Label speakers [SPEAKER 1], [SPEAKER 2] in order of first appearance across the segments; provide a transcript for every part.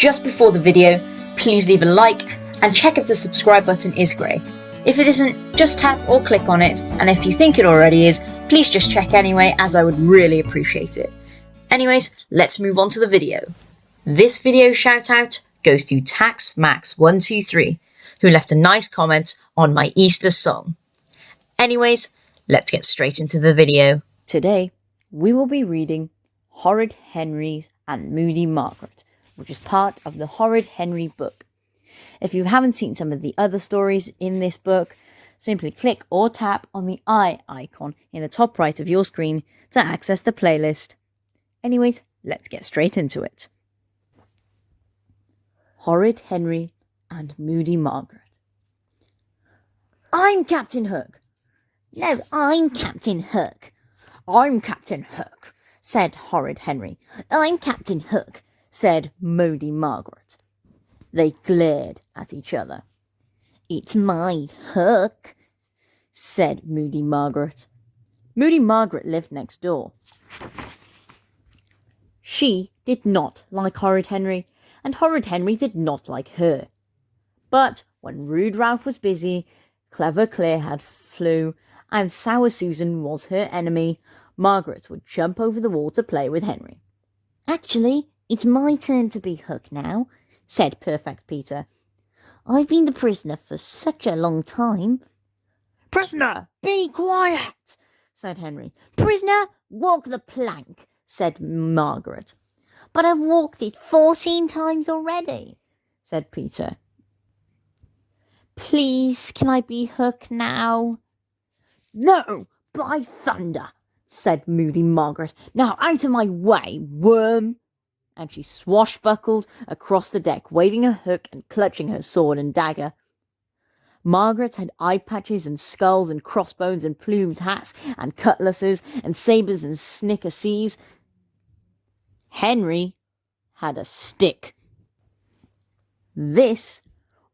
[SPEAKER 1] Just before the video, please leave a like and check if the subscribe button is grey. If it isn't, just tap or click on it, and if you think it already is, please just check anyway, as I would really appreciate it. Anyways, let's move on to the video. This video shout out goes to TaxMax123, who left a nice comment on my Easter song. Anyways, let's get straight into the video. Today, we will be reading Horrid Henry and Moody Margaret, which is part of the Horrid Henry book. If you haven't seen some of the other stories in this book, simply click or tap on the eye icon in the top right of your screen to access the playlist. Anyways, let's get straight into it. Horrid Henry and Moody Margaret. I'm Captain Hook. No, I'm Captain Hook. I'm Captain Hook, said Horrid Henry. I'm Captain Hook, said Moody Margaret. They glared at each other. It's my hook, said Moody Margaret. Moody Margaret lived next door. She did not like Horrid Henry, and Horrid Henry did not like her. But when Rude Ralph was busy, Clever Claire had flu, and Sour Susan was her enemy, Margaret would jump over the wall to play with Henry. Actually, it's my turn to be Hook now, said Perfect Peter. I've been the prisoner for such a long time. Prisoner, be quiet, said Henry. Prisoner, walk the plank, said Margaret. But I've walked it 14 times already, said Peter. Please, can I be Hook now? No, by thunder, said Moody Margaret. Now out of my way, worm. And she swashbuckled across the deck, waving her hook and clutching her sword and dagger. Margaret had eye patches and skulls and crossbones and plumed hats and cutlasses and sabres and snickersees. Henry had a stick. This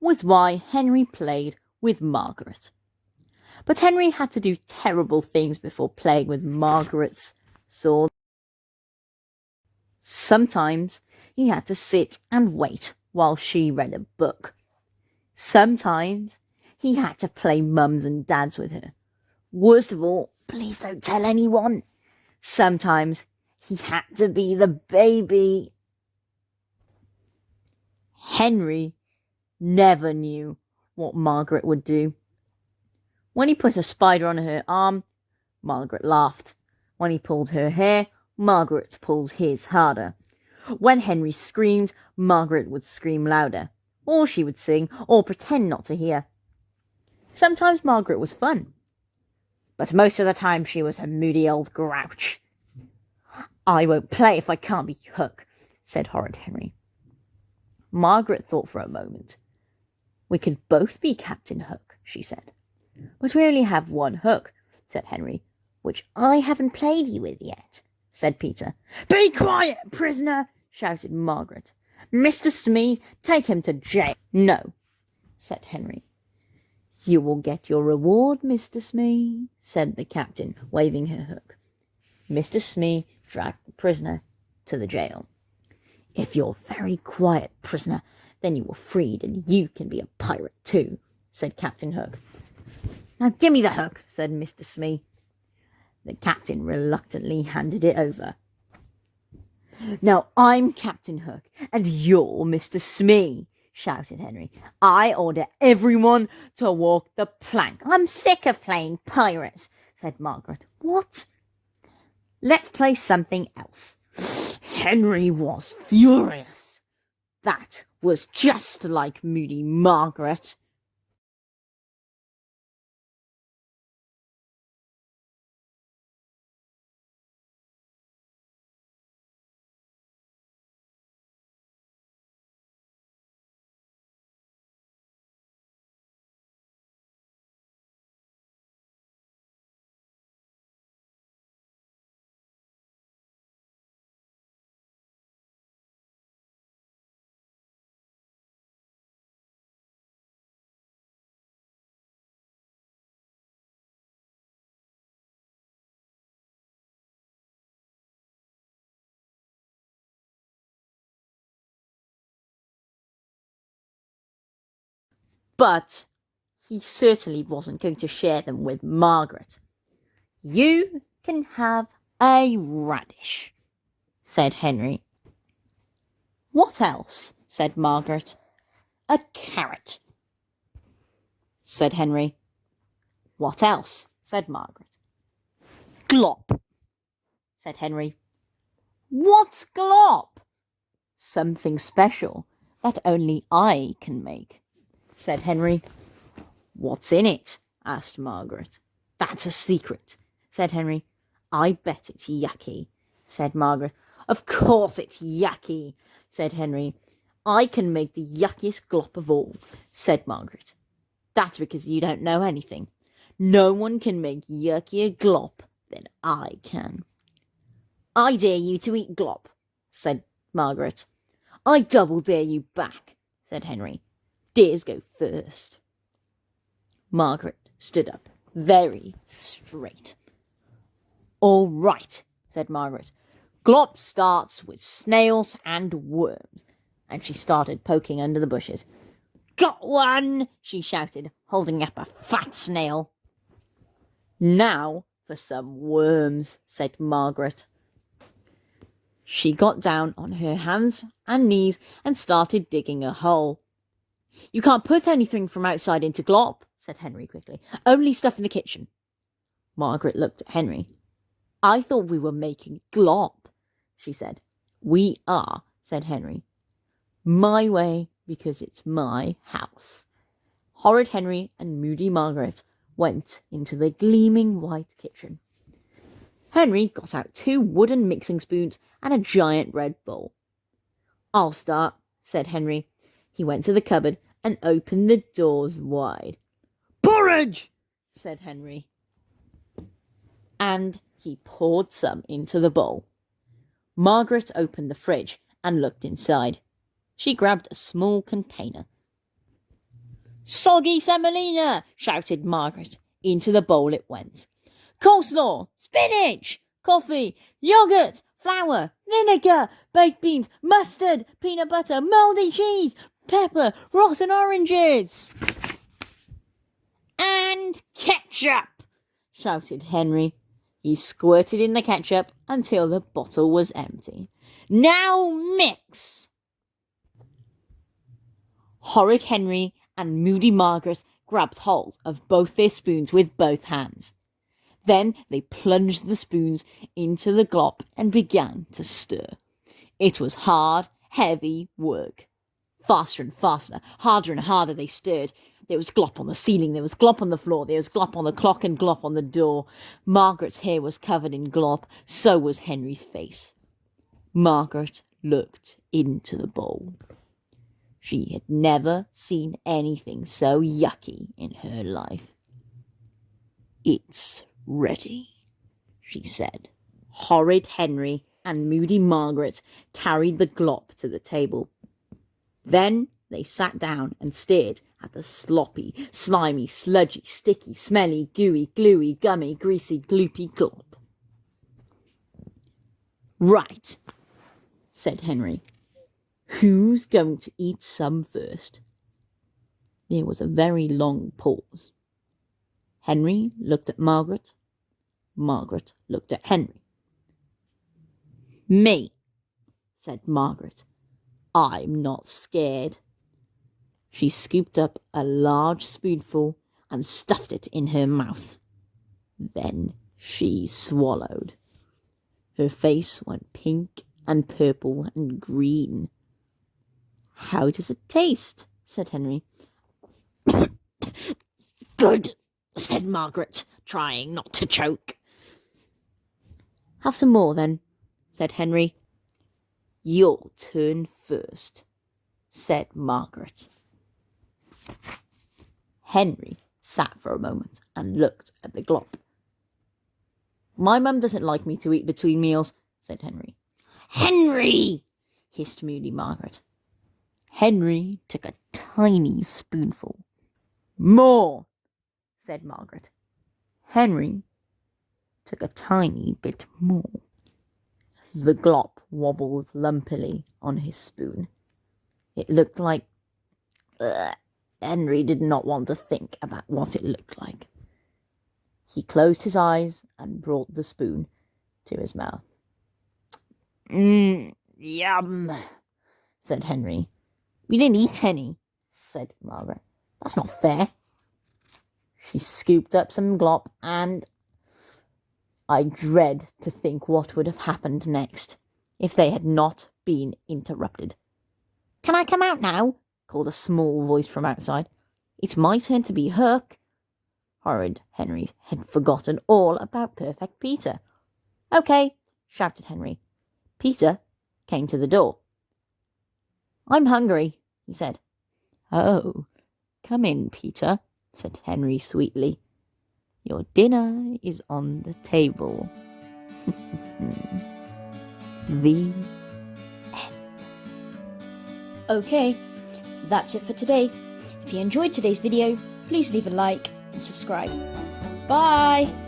[SPEAKER 1] was why Henry played with Margaret. But Henry had to do terrible things before playing with Margaret's sword. Sometimes he had to sit and wait while she read a book. Sometimes he had to play mums and dads with her. Worst of all, please don't tell anyone. Sometimes he had to be the baby. Henry never knew what Margaret would do. When he put a spider on her arm, Margaret laughed. When he pulled her hair, Margaret pulled his harder. When Henry screamed, Margaret would scream louder, or she would sing, or pretend not to hear. Sometimes Margaret was fun, but most of the time she was a moody old grouch. I won't play if I can't be Hook, said Horrid Henry. Margaret thought for a moment. We could both be Captain Hook, she said. But we only have one Hook, said Henry, which I haven't played you with yet, said Peter. Be quiet, prisoner, shouted Margaret. Mr. Smee, take him to jail. No, said Henry. You will get your reward, Mr. Smee, said the captain, waving her hook. Mr. Smee dragged the prisoner to the jail. If you're very quiet, prisoner, then you are freed and you can be a pirate too, said Captain Hook. Now give me the hook, said Mr. Smee. The captain reluctantly handed it over. Now I'm Captain Hook, and you're Mr. Smee, shouted Henry. I order everyone to walk the plank. I'm sick of playing pirates, said Margaret. What? Let's play something else. Henry was furious. That was just like Moody Margaret. but he certainly wasn't going to share them with Margaret. "You can have a radish," said Henry. "What else?" said Margaret. "A carrot," said Henry. "What else?" said Margaret. "Glop," said Henry. "What's glop?" "Something special that only I can make," said Henry. "What's in it?" asked Margaret. "That's a secret," said Henry. "I bet it's yucky," said Margaret. "Of course it's yucky," said Henry. "I can make the yuckiest glop of all," said Margaret. "That's because you don't know anything. No one can make yuckier glop than I can." "I dare you to eat glop," said Margaret. "I double dare you back," said Henry. "Dares go first." Margaret stood up very straight. "All right," said Margaret. "Glop starts with snails and worms." And she started poking under the bushes. "Got one!" she shouted, holding up a fat snail. "Now for some worms," said Margaret. She got down on her hands and knees and started digging a hole. "You can't put anything from outside into glop," said Henry quickly. "Only stuff in the kitchen." Margaret looked at Henry. "I thought we were making glop," she said. "We are," said Henry. "My way, because it's my house." Horrid Henry and Moody Margaret went into the gleaming white kitchen. Henry got out 2 wooden mixing spoons and a giant red bowl. "I'll start," said Henry. He went to the cupboard and opened the doors wide. "Porridge!" said Henry. And he poured some into the bowl. Margaret opened the fridge and looked inside. She grabbed a small container. "Soggy semolina!" shouted Margaret. Into the bowl it went. "Coleslaw, spinach, coffee, yogurt, flour, vinegar, baked beans, mustard, peanut butter, mouldy cheese, pepper, rotten oranges." "And ketchup!" shouted Henry. He squirted in the ketchup until the bottle was empty. "Now mix!" Horrid Henry and Moody Margaret grabbed hold of both their spoons with both hands. Then they plunged the spoons into the glop and began to stir. It was hard, heavy work. Faster and faster, harder and harder they stirred. There was glop on the ceiling, there was glop on the floor, there was glop on the clock and glop on the door. Margaret's hair was covered in glop, so was Henry's face. Margaret looked into the bowl. She had never seen anything so yucky in her life. "It's ready," she said. Horrid Henry and Moody Margaret carried the glop to the table. Then they sat down and stared at the sloppy, slimy, sludgy, sticky, smelly, gooey, gluey, gummy, greasy, gloopy glop. "Right," said Henry. "Who's going to eat some first?" There was a very long pause. Henry looked at Margaret. Margaret looked at Henry. "Me," said Margaret. "I'm not scared." She scooped up a large spoonful and stuffed it in her mouth. Then she swallowed. Her face went pink and purple and green. "How does it taste?" said Henry. "Good," said Margaret, trying not to choke. "Have some more, then," said Henry. "Your turn first," said Margaret. Henry sat for a moment and looked at the glop. "My mum doesn't like me to eat between meals," said Henry. "Henry!" hissed Moody Margaret. Henry took a tiny spoonful. "More!" said Margaret. Henry took a tiny bit more. The glop wobbled lumpily on his spoon. It looked like Henry did not want to think about what it looked like. He closed his eyes and brought the spoon to his mouth. Yum, said Henry. We didn't eat any, said Margaret. That's not fair. She scooped up some glop, and I dread to think what would have happened next if they had not been interrupted. Can I come out now? Called a small voice from outside. It's my turn to be Hook. Horrid Henry had forgotten all about Perfect Peter. Okay, shouted Henry. Peter came to the door. I'm hungry, he said. Oh, come in, Peter, said Henry sweetly. Your dinner is on the table. The end.
[SPEAKER 2] Okay, that's it for today. If you enjoyed today's video, please leave a like and subscribe. Bye!